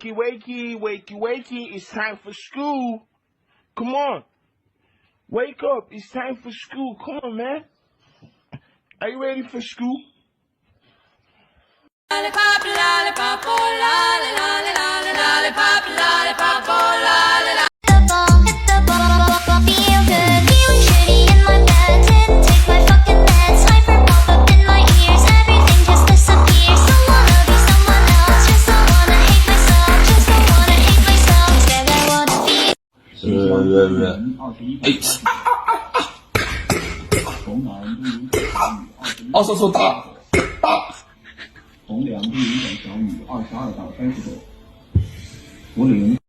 Wakey, wakey, wakey, wakey. It's time for school. Come on. Wake up. It's time for school. Come on, man. Are you ready for school? Lollipop, lollipop, oh, lolly, lolly, lolly, lollipop, lollipop, oh, lolly, lolly. Hit the ball, feel good, feeling shitty in my bed. Didn't take my fucking meds, hyper pop up in my ears. Everything just disappears. Don't wanna be someone else, just don't wanna hate myself, just don't wanna hate myself. Instead I wanna be. 说大。从2度影响小雨22到30度，福陵。